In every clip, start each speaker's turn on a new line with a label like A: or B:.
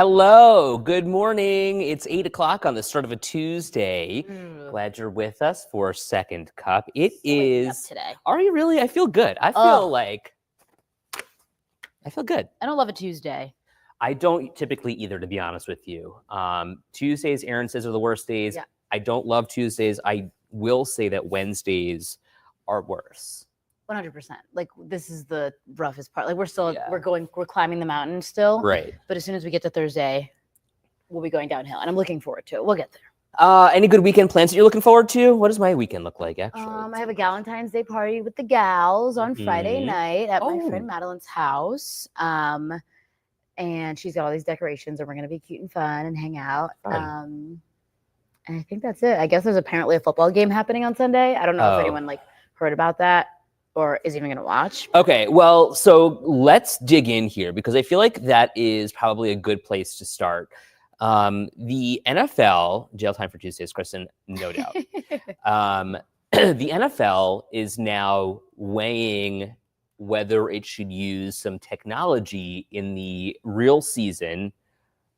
A: Hello, good morning. It's 8 o'clock on the start of a Tuesday.
B: Mm.
A: Glad you're with us for Second Cup. It
B: Waking up
A: is.
B: today.
A: Are you really? I feel good. I feel good.
B: I don't love a Tuesday.
A: I don't typically either, to be honest with you. Tuesdays, Aaron says, are the worst days.
B: Yeah.
A: I don't love Tuesdays. I will say that Wednesdays are worse.
B: 100%. Like, this is the roughest part. Like, we're still,
A: Yeah.
B: we're climbing the mountain still.
A: Right.
B: But as soon as we get to Thursday, we'll be going downhill. And I'm looking forward to it. We'll get there.
A: Any good weekend plans that you're looking forward to? What does my weekend look like, actually?
B: I have a Valentine's Day party with the gals on Friday night at my friend Madeline's house. And she's got all these decorations, and we're going to be cute and fun and hang out. And I think that's it. I guess there's apparently a football game happening on Sunday. I don't know if anyone heard about that or is even going to watch.
A: Okay, well, so let's dig in here because I feel like that is probably a good place to start. The NFL, jail time for Tuesdays, Kristen, no doubt. The NFL is now weighing whether it should use some technology in the real season.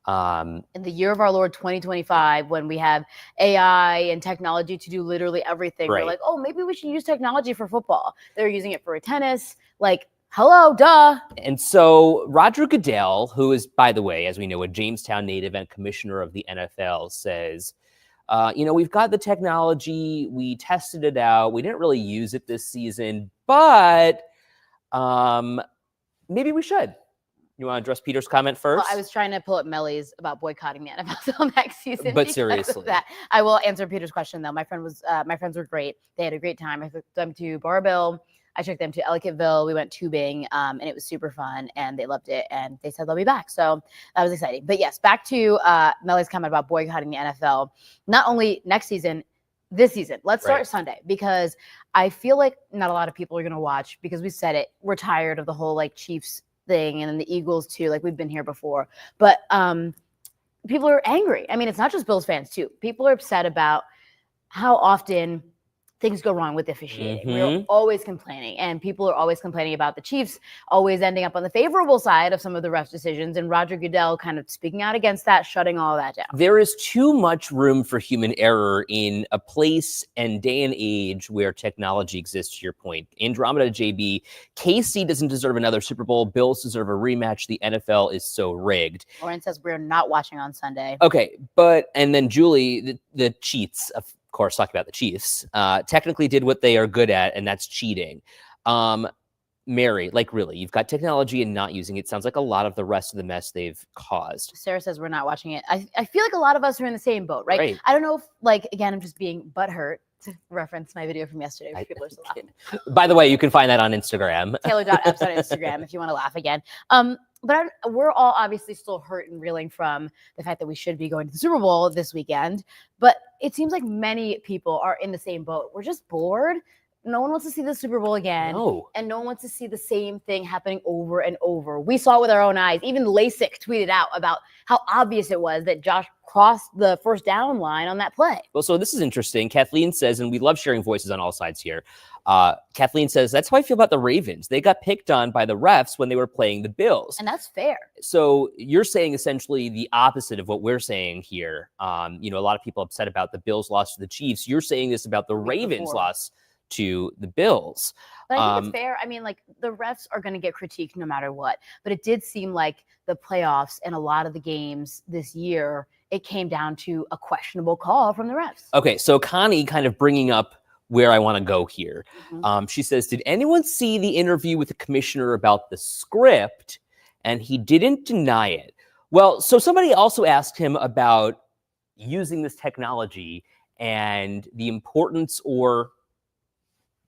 B: In the year of our Lord 2025, when we have AI and technology to do literally everything,
A: Right.
B: We're like, oh, maybe we should use technology for football. They're using it for tennis. Like, hello, duh.
A: And so Roger Goodell, who is, by the way, as we know, a Jamestown native and commissioner of the NFL, says, we've got the technology. We tested it out. We didn't really use it this season, but maybe we should. You want to address Peter's comment first?
B: Well, I was trying to pull up Melly's about boycotting the NFL till next season.
A: But seriously,
B: that. I will answer Peter's question though. My friends were great. They had a great time. I took them to Barville. I took them to Ellicottville. We went tubing, and it was super fun, and they loved it, and they said they'll be back. So that was exciting. But yes, back to Melly's comment about boycotting the NFL. Not only next season, this season. Let's start Sunday, because I feel like not a lot of people are going to watch, because we said it. We're tired of the whole Chiefs thing, and then the Eagles too. We've been here before, but people are angry. I mean, it's not just Bills fans too. People are upset about how often things go wrong with officiating. We're always complaining, and people are always complaining about the Chiefs always ending up on the favorable side of some of the refs' decisions, and Roger Goodell kind of speaking out against that, shutting all that down.
A: There is too much room for human error in a place and day and age where technology exists, to your point. Andromeda JB, KC doesn't deserve another Super Bowl. Bills deserve a rematch. The NFL is so rigged.
B: Lauren says we're not watching on Sunday.
A: Okay, and then Julie, the Chiefs, of course, talking about the Chiefs, technically did what they are good at, and that's cheating. Mary, really, you've got technology and not using it. Sounds like a lot of the rest of the mess they've caused.
B: Sarah says we're not watching it. I feel like a lot of us are in the same boat, right? I don't know if, again, I'm just being butthurt, to reference my video from yesterday, which people are still laughing.
A: By the way, you can find that on Instagram.
B: Taylor.epps on Instagram if you want to laugh again. But we're all obviously still hurt and reeling from the fact that we should be going to the Super Bowl this weekend. But it seems like many people are in the same boat. We're just bored. No one wants to see the Super Bowl again.
A: No.
B: And no one wants to see the same thing happening over and over. We saw it with our own eyes. Even LASIK tweeted out about how obvious it was that Josh crossed the first down line on that play.
A: Well, so this is interesting. Kathleen says, and we love sharing voices on all sides here. Kathleen says, that's how I feel about the Ravens. They got picked on by the refs when they were playing the Bills.
B: And that's fair.
A: So you're saying essentially the opposite of what we're saying here. A lot of people upset about the Bills loss to the Chiefs. You're saying this about the Ravens loss to the Bills.
B: But I think it's fair. I mean, the refs are going to get critiqued no matter what. But it did seem like the playoffs and a lot of the games this year, it came down to a questionable call from the refs.
A: Okay, so Connie kind of bringing up where I want to go here. She says, did anyone see the interview with the commissioner about the script? And he didn't deny it. Well, so somebody also asked him about using this technology and the importance or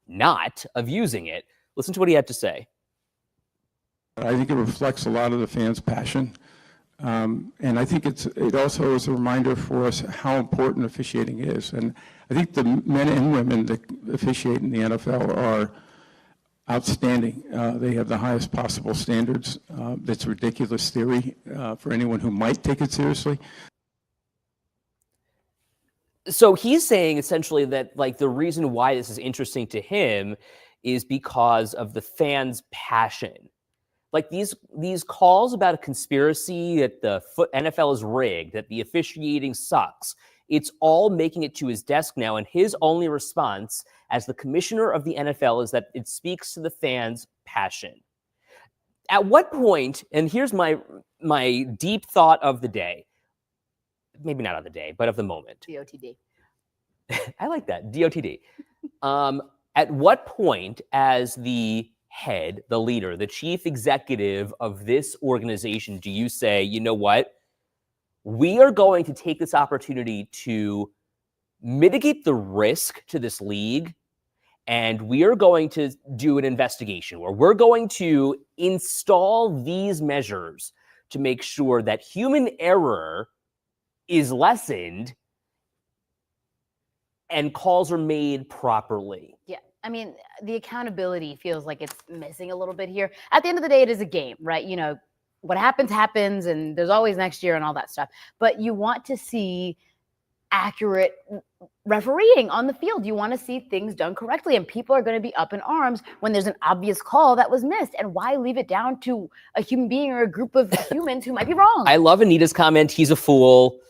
A: not of using it. Listen to what he had to say.
C: I think it reflects a lot of the fans' passion. And I think it also is a reminder for us how important officiating is. And I think the men and women that officiate in the NFL are outstanding. They have the highest possible standards. That's ridiculous theory for anyone who might take it seriously.
A: So he's saying essentially that the reason why this is interesting to him is because of the fans' passion. like these calls about a conspiracy that the NFL is rigged, that the officiating sucks. It's all making it to his desk now, and his only response as the commissioner of the NFL is that it speaks to the fans' passion. At what point, and here's my deep thought of the day, maybe not of the day, but of the moment.
B: DOTD.
A: I like that, DOTD. At what point, as the head, the leader, the chief executive of this organization, do you say, you know what? We are going to take this opportunity to mitigate the risk to this league, and we are going to do an investigation where we're going to install these measures to make sure that human error is lessened and calls are made properly.
B: Yeah. I mean, the accountability feels like it's missing a little bit here. At the end of the day, it is a game, right? You know, what happens, happens, and there's always next year and all that stuff. But you want to see accurate refereeing on the field. You want to see things done correctly, and people are going to be up in arms when there's an obvious call that was missed. And why leave it down to a human being or a group of humans who might be wrong?
A: I love Anita's comment. He's a fool.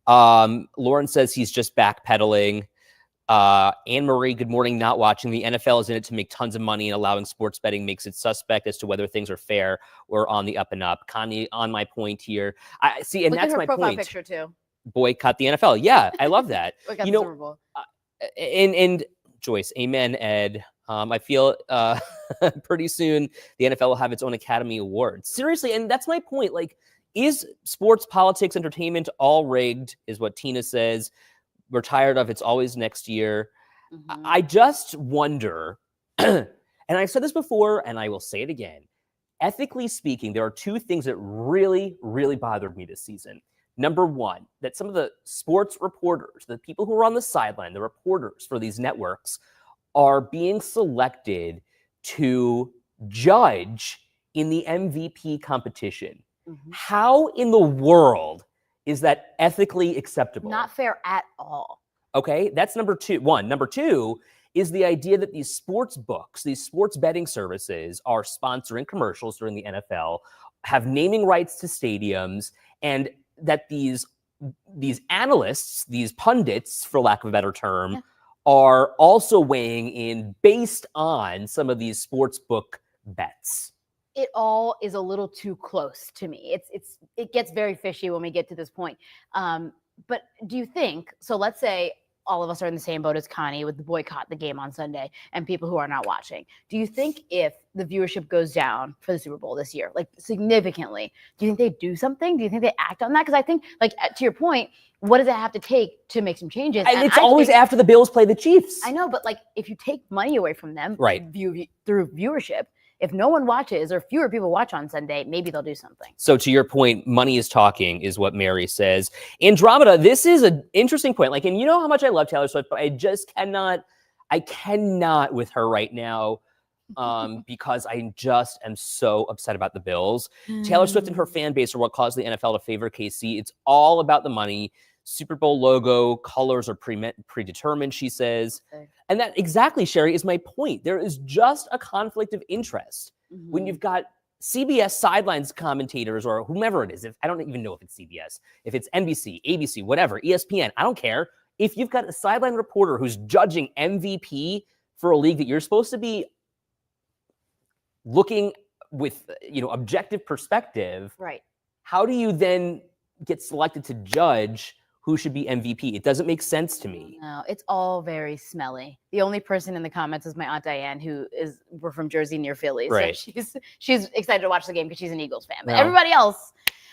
A: Lauren says he's just backpedaling. Anne-Marie, good morning, not watching. The NFL is in it to make tons of money, and allowing sports betting makes it suspect as to whether things are fair or on the up and up. Connie, on my point here. I see, and
B: Look
A: that's
B: at her
A: my
B: profile
A: point.
B: picture too.
A: Boycott the NFL. Yeah, I love that.
B: Boycott
A: you
B: the
A: know,
B: Super Bowl.
A: And Joyce, amen, Ed. I feel pretty soon the NFL will have its own Academy Awards. Seriously, and that's my point. Like, is sports, politics, entertainment all rigged? Is what Tina says. We're tired of it's always next year.
B: Mm-hmm.
A: I just wonder, and I've said this before, and I will say it again. Ethically speaking, there are two things that really, really bothered me this season. Number one, that some of the sports reporters, the people who are on the sideline, the reporters for these networks, are being selected to judge in the MVP competition.
B: Mm-hmm.
A: How in the world is that ethically acceptable?
B: Not fair at all.
A: Okay, that's number one. Number two is the idea that these sports books, these sports betting services are sponsoring commercials during the NFL, have naming rights to stadiums, and that these analysts, these pundits, for lack of a better term, are also weighing in based on some of these sports book bets.
B: It all is a little too close to me. It gets very fishy when we get to this point. But do you think, so let's say all of us are in the same boat as Connie with the boycott the game on Sunday and people who are not watching. Do you think if the viewership goes down for the Super Bowl this year, like significantly, do you think they do something? Do you think they act on that? Because I think, like, to your point, what does it have to take to make some changes?
A: And it's always after the Bills play the Chiefs.
B: I know, but like if you take money away from them,
A: right,
B: through viewership, if no one watches or fewer people watch on Sunday, maybe they'll do something. So
A: to your point, money is talking is what Mary says. Andromeda, this is an interesting point. Like, and you know how much I love Taylor Swift, but I just cannot with her right now because I just am so upset about the Bills. Taylor Swift and her fan base are what caused the NFL to favor KC. It's all about the money. Super Bowl logo, colors are predetermined, she says. Okay. And that exactly, Sherry, is my point. There is just a conflict of interest when you've got CBS sidelines commentators or whomever it is. I don't even know if it's CBS, if it's NBC, ABC, whatever, ESPN, I don't care. If you've got a sideline reporter who's judging MVP for a league that you're supposed to be looking with, objective perspective,
B: right?
A: How do you then get selected to judge who should be MVP? It doesn't make sense to me.
B: No, it's all very smelly. The only person in the comments is my Aunt Diane, we're from Jersey near Philly.
A: Right.
B: So she's excited to watch the game because she's an Eagles fan. But everybody else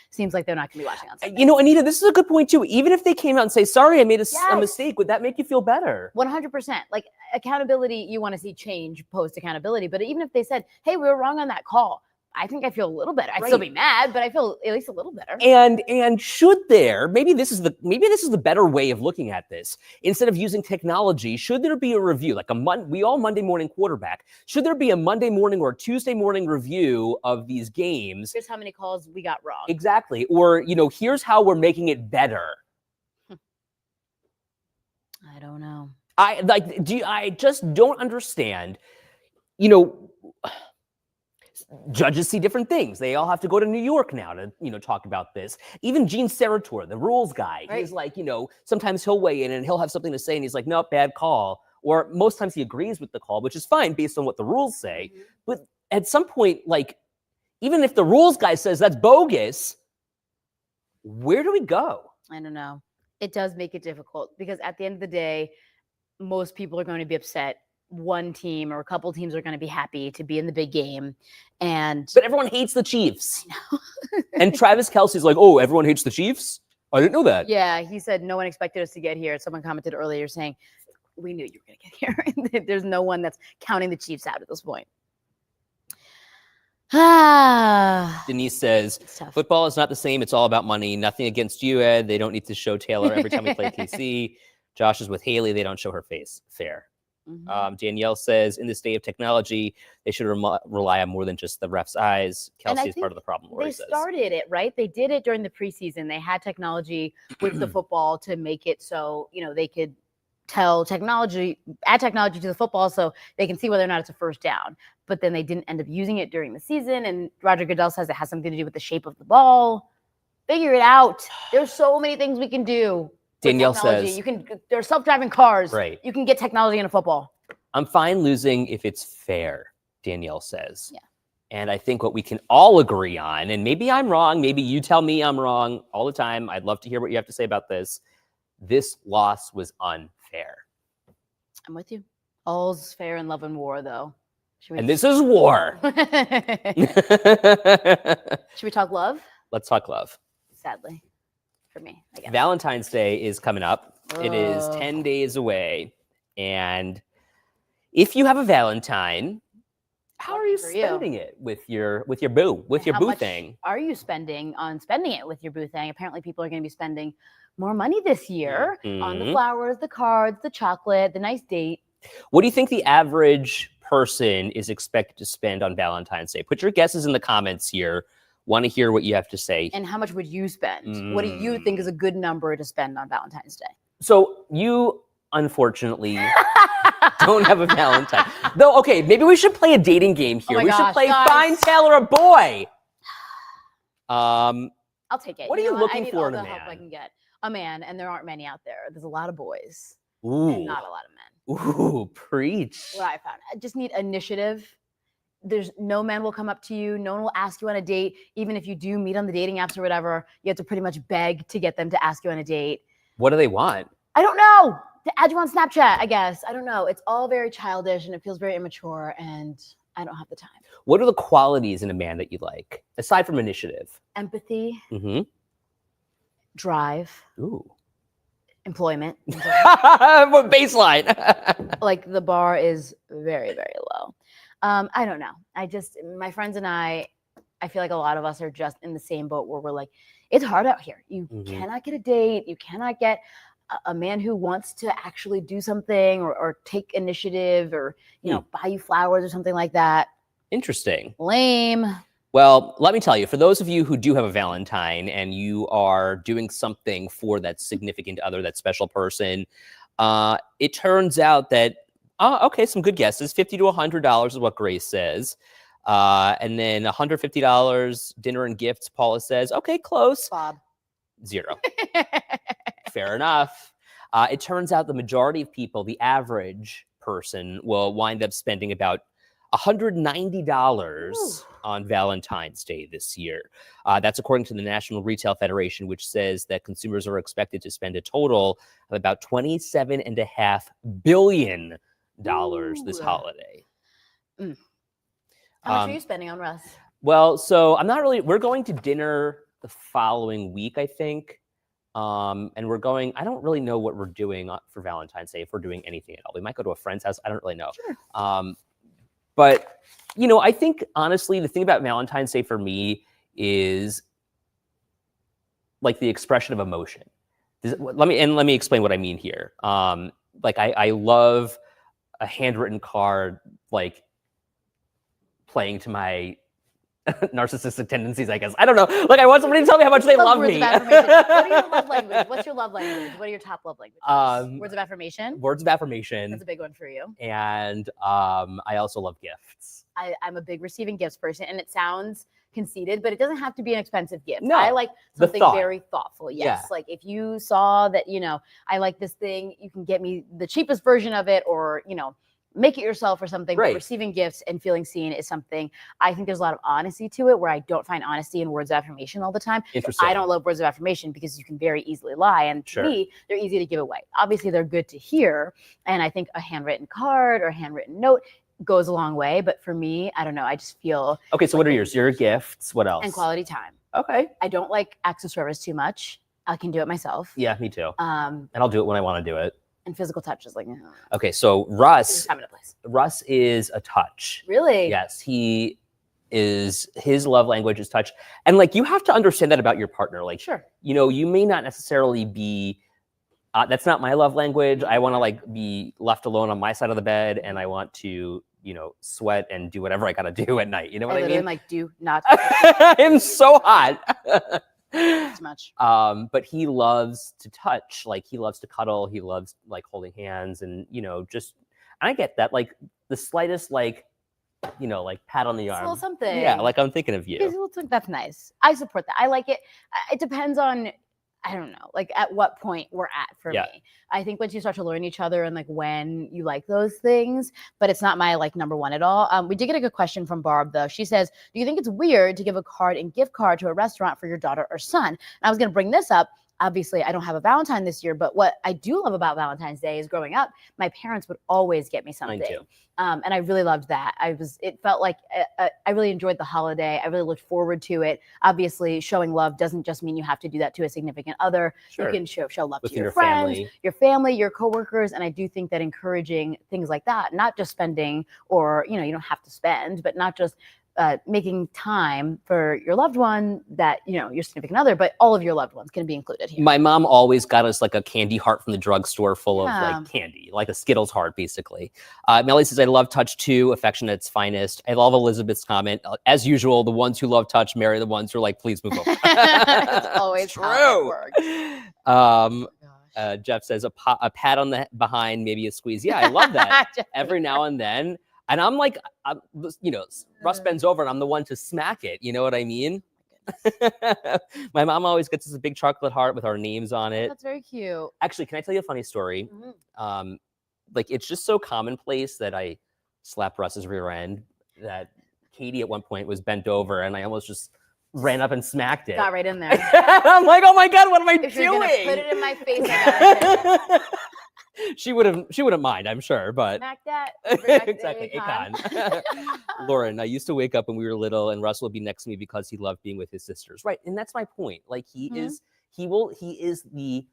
B: seems like they're not going to be watching on Sunday.
A: Anita, this is a good point too. Even if they came out and say, sorry, I made a mistake, would that make you feel better?
B: 100%. Like accountability, you want to see change post accountability. But even if they said, hey, we were wrong on that call, I think I feel a little better. I'd still be mad, but I feel at least a little better.
A: And should there, maybe this is the better way of looking at this. Instead of using technology, should there be a review, like we all Monday morning quarterback? Should there be a Monday morning or Tuesday morning review of these games?
B: Here's how many calls we got wrong.
A: Exactly. Or, here's how we're making it better.
B: I don't know.
A: I just don't understand. judges see different things. They all have to go to New York now to, talk about this. Even Gene Serator, the rules guy, he's like, sometimes he'll weigh in and he'll have something to say and he's like, nope, bad call. Or most times he agrees with the call, which is fine based on what the rules say. But at some point, like, even if the rules guy says that's bogus, where do we go?
B: I don't know. It does make it difficult because at the end of the day, most people are going to be upset. One team or a couple teams are going to be happy to be in the big game.
A: But everyone hates the Chiefs. And Travis Kelce's like, oh, everyone hates the Chiefs? I didn't know that.
B: Yeah, he said no one expected us to get here. Someone commented earlier saying, we knew you were going to get here. There's no one that's counting the Chiefs out at this point.
A: Denise says, football is not the same. It's all about money. Nothing against you, Ed. They don't need to show Taylor every time we play KC. Josh is with Haley. They don't show her face. Fair. Danielle says, in this day of technology, they should rely on more than just the ref's eyes. Kelsey is part of the problem.
B: They started it, right? They did it during the preseason. They had technology with the football to make it so, they could add technology to the football so they can see whether or not it's a first down. But then they didn't end up using it during the season. And Roger Goodell says it has something to do with the shape of the ball. Figure it out. There's so many things we can do.
A: Danielle says,
B: there's self-driving cars.
A: Right.
B: You can get technology in a football.
A: I'm fine losing if it's fair, Danielle says.
B: Yeah.
A: And I think what we can all agree on, and maybe I'm wrong, maybe you tell me I'm wrong all the time. I'd love to hear what you have to say about this. This loss was unfair.
B: I'm with you. All's fair in love and war, though.
A: And this is war.
B: Should we talk love?
A: Let's talk love.
B: Sadly. For me, I guess.
A: Valentine's Day is coming up. It is 10 days away. And if you have a Valentine, how are you spending it with your boo, with your boo thing?
B: Are you spending it with your boo thing? Apparently people are going to be spending more money this year on the flowers, the cards, the chocolate, the nice date.
A: What do you think the average person is expected to spend on Valentine's Day? Put your guesses in the comments here. Want to hear what you have to say.
B: And how much would you spend? What do you think is a good number to spend on Valentine's Day?
A: So you, unfortunately, don't have a Valentine. Though, okay, maybe we should play a dating game here. We should play Find Taylor a Boy.
B: I'll take it.
A: What are you looking for in a man?
B: Help I can get. A man, and there aren't many out there. There's a lot of boys.
A: Ooh.
B: And not a lot of men.
A: Ooh, preach.
B: What I found. I just need initiative. There's no man will come up to you. No one will ask you on a date. Even if you do meet on the dating apps or whatever, you have to pretty much beg to get them to ask you on a date.
A: What do they want?
B: I don't know. To add you on Snapchat, I guess. I don't know. It's all very childish and it feels very immature and I don't have the time.
A: What are the qualities in a man that you like, aside from initiative?
B: Empathy.
A: Mm-hmm.
B: Drive.
A: Ooh.
B: Employment.
A: Baseline.
B: Like the bar is very, very low. I don't know. My friends and I feel like a lot of us are just in the same boat where we're like, it's hard out here. You cannot get a date. You cannot get a man who wants to actually do something or take initiative or, buy you flowers or something like that.
A: Interesting.
B: Lame.
A: Well, let me tell you, for those of you who do have a Valentine and you are doing something for that significant other, that special person, it turns out that, okay, some good guesses. $50 to $100 is what Grace says. And then $150 dinner and gifts, Paula says. Okay, close.
B: Bob.
A: 0. Fair enough. It turns out the majority of people, the average person, will wind up spending about $190 on Valentine's Day this year. That's according to the National Retail Federation, which says that consumers are expected to spend a total of about $27.5 billion this holiday.
B: How much are you spending on Russ?
A: Well, so we're going to dinner the following week, I think. And I don't really know what we're doing for Valentine's Day, if we're doing anything at all. We might go to a friend's house. I don't really know.
B: Sure.
A: But, I think, honestly, the thing about Valentine's Day for me is like the expression of emotion. Let me explain what I mean here. I love a handwritten card, like playing to my narcissistic tendencies, I guess. I don't know. Like, I want somebody to tell me how much they love
B: words
A: me.
B: of affirmation. What are your love language? What's your love language? What are your top love languages? Words of affirmation?
A: Words of affirmation.
B: That's a big one for you.
A: And I also love gifts.
B: I'm a big receiving gifts person, and it sounds conceited, but it doesn't have to be an expensive gift.
A: No,
B: I like something
A: thought.
B: very thoughtful. Yes.
A: Yeah.
B: Like if you saw that, I like this thing, you can get me the cheapest version of it, or, make it yourself or something.
A: Right.
B: But receiving gifts and feeling seen is something, I think there's a lot of honesty to it, where I don't find honesty in words of affirmation all the time.
A: Interesting.
B: I don't love words of affirmation because you can very easily lie. And to me, they're easy to give away. Obviously, they're good to hear. And I think a handwritten card or a handwritten note goes a long way. But for me, I don't know. I just feel.
A: Okay, so what are yours? Your gifts. What else?
B: And quality time.
A: Okay.
B: I don't like acts of service too much. I can do it myself.
A: Yeah, me too. And I'll do it when I want to do it.
B: And physical touch is like.
A: Okay, so Russ.
B: Time and a place.
A: Russ is a touch.
B: Really?
A: Yes, his love language is touch. And like, you have to understand that about your partner. Like,
B: sure.
A: You may not necessarily be, that's not my love language. I want to like be left alone on my side of the bed, and I want to, sweat and do whatever I got to do at night. You know what I mean?
B: Like, do not.
A: I'm so hot.
B: Too much.
A: But he loves to touch. Like, he loves to cuddle. He loves like holding hands, and just. I get that. Like the slightest, like pat on the arm.
B: A little something.
A: Yeah, like I'm thinking of you.
B: That's nice. I support that. I like it. It depends on, I don't know, like at what point we're at for me. I think once you start to learn each other and like when you like those things, but it's not my like number one at all. We did get a good question from Barb though. She says, do you think it's weird to give a card and gift card to a restaurant for your daughter or son? And I was going to bring this up. Obviously, I don't have a Valentine this year, but what I do love about Valentine's Day is growing up, my parents would always get me something.
A: Mine too.
B: And I really loved that. It felt like I really enjoyed the holiday. I really looked forward to it. Obviously, showing love doesn't just mean you have to do that to a significant other.
A: Sure.
B: You can show love
A: With
B: to your
A: your
B: friends,
A: family.
B: your family, your coworkers. And I do think that encouraging things like that, not just spending or, you don't have to spend, but not just making time for your loved one that, your significant other, but all of your loved ones can be included here.
A: My mom always got us like a candy heart from the drugstore full of
B: Yeah.
A: like candy, like a Skittles heart, basically. Melly says, I love touch too, affection at its finest. I love Elizabeth's comment. As usual, the ones who love touch marry the ones who are like, please move over.
B: It's always how it works.
A: Jeff says, a pat on the behind, maybe a squeeze. Yeah, I love that. Every now and then. And I'm like, Russ bends over and I'm the one to smack it. You know what I mean? My mom always gets us a big chocolate heart with our names on it.
B: That's very cute.
A: Actually, can I tell you a funny story?
B: Mm-hmm.
A: Like, it's just so commonplace that I slapped Russ's rear end that Katie at one point was bent over and I almost just ran up and smacked it.
B: Got right in there.
A: I'm like, oh my God, what am I
B: If
A: doing?
B: you're gonna put it in my face, I gotta
A: She wouldn't mind, I'm sure, but
B: smack that.
A: exactly. Lauren, I used to wake up when we were little and Russell would be next to me because he loved being with his sisters. Right. And that's my point. Like he is the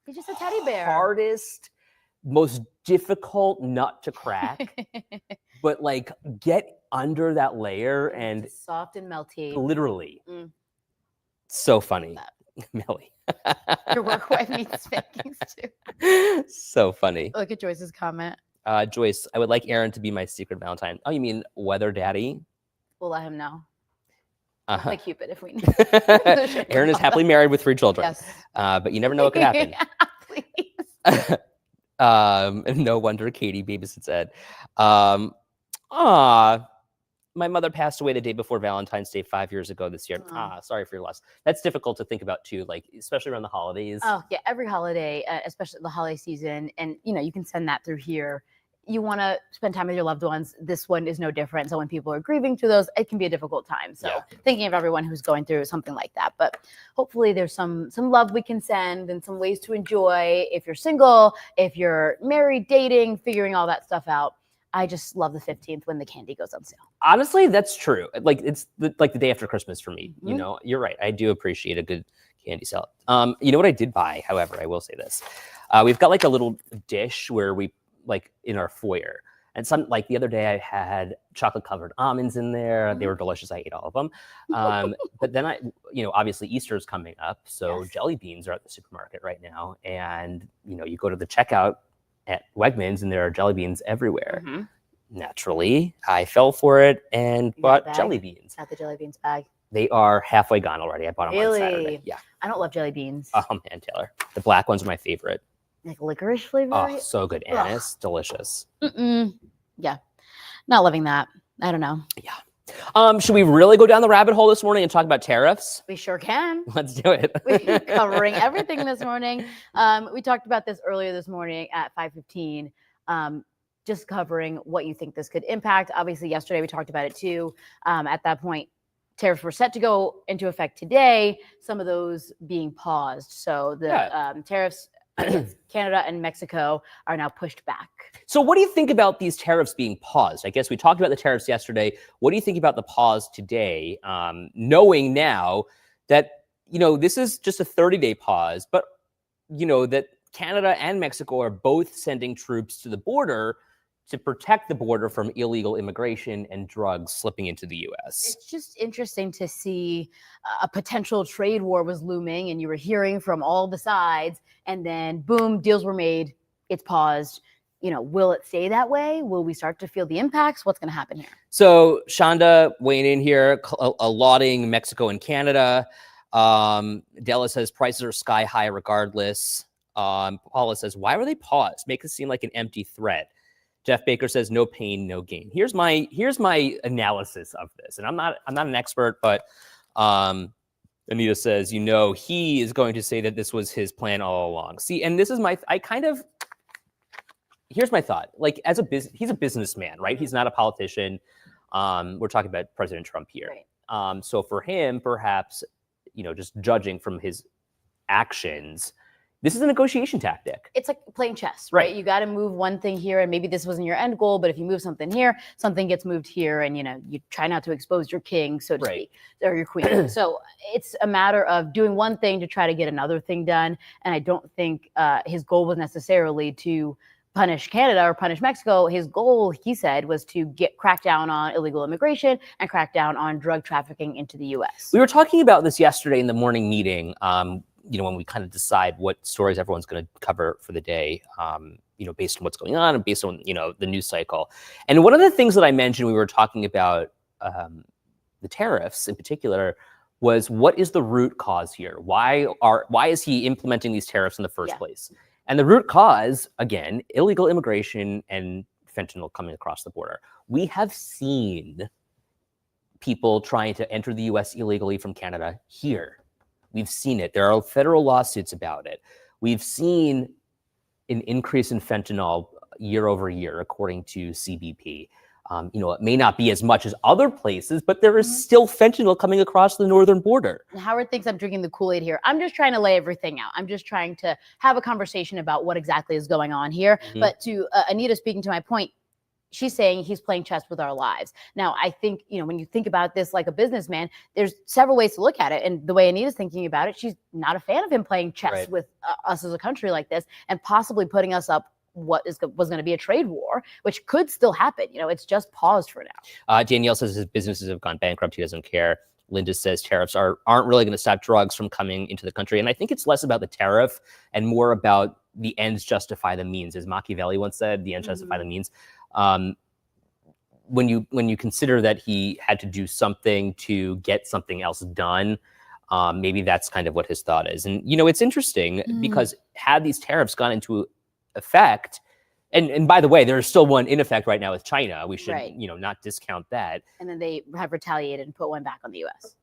B: He's just a teddy bear.
A: hardest, most difficult nut to crack. But like get under that layer and
B: soft and melty.
A: Literally. So funny. Melly.
B: Your work wife needs spankings too.
A: So funny.
B: Look at Joyce's comment.
A: Joyce, I would like Aaron to be my secret Valentine. Oh, you mean Weather Daddy?
B: We'll let him know.
A: Uh-huh.
B: Like Cupid if we need.
A: Aaron is happily married with 3 children.
B: Yes.
A: But you never know what could happen.
B: Please.
A: No wonder Katie babysits Ed. My mother passed away the day before Valentine's Day 5 years ago this year. Sorry for your loss. That's difficult to think about too, like especially around the holidays.
B: Oh yeah, every holiday, especially the holiday season, and you can send that through here. You want to spend time with your loved ones. This one is no different. So when people are grieving through those, it can be a difficult time. So thinking of everyone who's going through something like that. But hopefully there's some love we can send and some ways to enjoy. If you're single, if you're married, dating, figuring all that stuff out. I just love the 15th when the candy goes on sale.
A: Honestly, that's true. Like it's like the day after Christmas for me. You're right. I do appreciate a good candy sale. You know what I did buy, however, I will say this. We've got like a little dish where we like in our foyer. And some like the other day I had chocolate covered almonds in there. They were delicious. I ate all of them. But then obviously Easter is coming up. So jelly beans are at the supermarket right now. And, you go to the checkout at Wegmans and there are jelly beans everywhere. Naturally, I fell for it and
B: You got
A: bought
B: the bag?
A: jelly beans.
B: Got the jelly beans bag.
A: They are halfway gone already. I bought them on Saturday.
B: Really?
A: Yeah.
B: I don't love jelly beans.
A: Oh man, Taylor. The black ones are my favorite.
B: Like licorice flavor.
A: Oh,
B: right?
A: so good.
B: Ugh.
A: Anise, delicious.
B: Yeah, not loving that. I don't know.
A: Yeah. Should we really go down the rabbit hole this morning and talk about tariffs?
B: We sure can.
A: Let's do it.
B: We're covering everything this morning. We talked about this earlier this morning at 5:15. Just covering what you think this could impact. Obviously, yesterday we talked about it too. At that point, tariffs were set to go into effect today, some of those being paused. So the tariffs against Canada and Mexico are now pushed back.
A: So what do you think about these tariffs being paused? I guess we talked about the tariffs yesterday. What do you think about the pause today, knowing now that, this is just a 30-day pause, but, that Canada and Mexico are both sending troops to the border to protect the border from illegal immigration and drugs slipping into the U.S.
B: It's just interesting to see a potential trade war was looming and you were hearing from all the sides, and then boom, deals were made. It's paused. Will it stay that way? Will we start to feel the impacts? What's going to happen here?
A: So Shonda weighing in here, lauding Mexico and Canada. Della says prices are sky high regardless. Paula says, why were they paused? Make it seem like an empty threat. Jeff Baker says, no pain, no gain. Here's my analysis of this. And I'm not an expert, but Anita says, he is going to say that this was his plan all along. See, and this is here's my thought. Like, he's a businessman, right? He's not a politician. We're talking about President Trump here.
B: Right.
A: So for him, perhaps, just judging from his actions, this is a negotiation tactic.
B: It's like playing chess, right? You got to move one thing here, and maybe this wasn't your end goal, but if you move something here, something gets moved here, and you try not to expose your king, so to speak, or your queen. So it's a matter of doing one thing to try to get another thing done. And I don't think his goal was necessarily to punish Canada or punish Mexico. His goal, he said, was to crack down on illegal immigration and crack down on drug trafficking into the U.S.
A: We were talking about this yesterday in the morning meeting. When we kind of decide what stories everyone's going to cover for the day, based on what's going on and based on, the news cycle. And one of the things that I mentioned, we were talking about the tariffs in particular, was what is the root cause here? Why is he implementing these tariffs in the first place? And the root cause, again, illegal immigration and fentanyl coming across the border. We have seen people trying to enter the U.S. illegally from Canada here. We've seen it. There are federal lawsuits about it. We've seen an increase in fentanyl year over year, according to CBP. It may not be as much as other places, but there is still fentanyl coming across the northern border.
B: Howard thinks I'm drinking the Kool-Aid here. I'm just trying to lay everything out. I'm just trying to have a conversation about what exactly is going on here. But to Anita speaking to my point, she's saying he's playing chess with our lives. Now, I think, when you think about this like a businessman, there's several ways to look at it. And the way Anita's thinking about it, she's not a fan of him playing chess with us as a country like this and possibly putting us up what was going to be a trade war, which could still happen. It's just paused for now.
A: Danielle says his businesses have gone bankrupt. He doesn't care. Linda says tariffs aren't really going to stop drugs from coming into the country. And I think it's less about the tariff and more about the ends justify the means. As Machiavelli once said, the ends justify the means. When you consider that he had to do something to get something else done, maybe that's kind of what his thought is. And, it's interesting because had these tariffs gone into effect, and by the way, there's still one in effect right now with China. We should, not discount that.
B: And then they have retaliated and put one back on the U.S.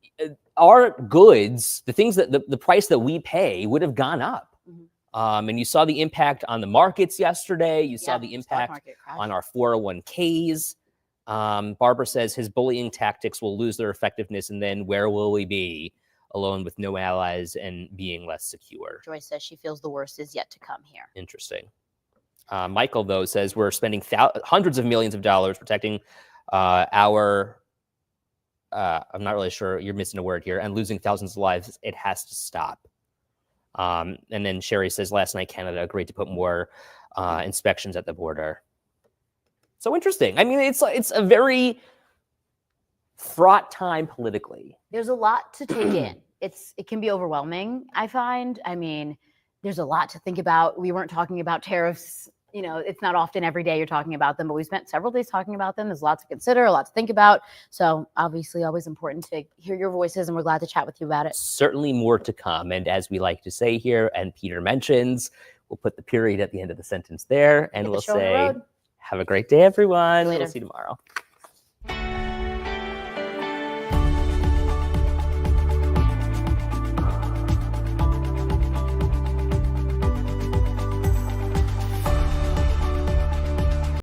A: Our goods, the things that the price that we pay would have gone up. And you saw the impact on the markets yesterday. You saw the impact on our 401ks. Barbara says his bullying tactics will lose their effectiveness, and then where will we be? Alone with no allies and being less secure.
B: Joyce says she feels the worst is yet to come here.
A: Interesting. Michael, though, says we're spending hundreds of millions of dollars protecting our, I'm not really sure, you're missing a word here, and losing thousands of lives. It has to stop. And then Sherry says, last night, Canada agreed to put more inspections at the border. So interesting. I mean, it's a very fraught time politically.
B: There's a lot to take in. It can be overwhelming, I find. I mean, there's a lot to think about. We weren't talking about tariffs you know, it's not often every day you're talking about them, but we spent several days talking about them. There's a lot to consider, a lot to think about. So obviously always important to hear your voices, and we're glad to chat with you about it.
A: Certainly more to come. And as we like to say here, and Peter mentions, we'll put the period at the end of the sentence there, and
B: Get the
A: we'll
B: show on the
A: say,
B: road.
A: have a great day, everyone.
B: Later.
A: We'll see you tomorrow.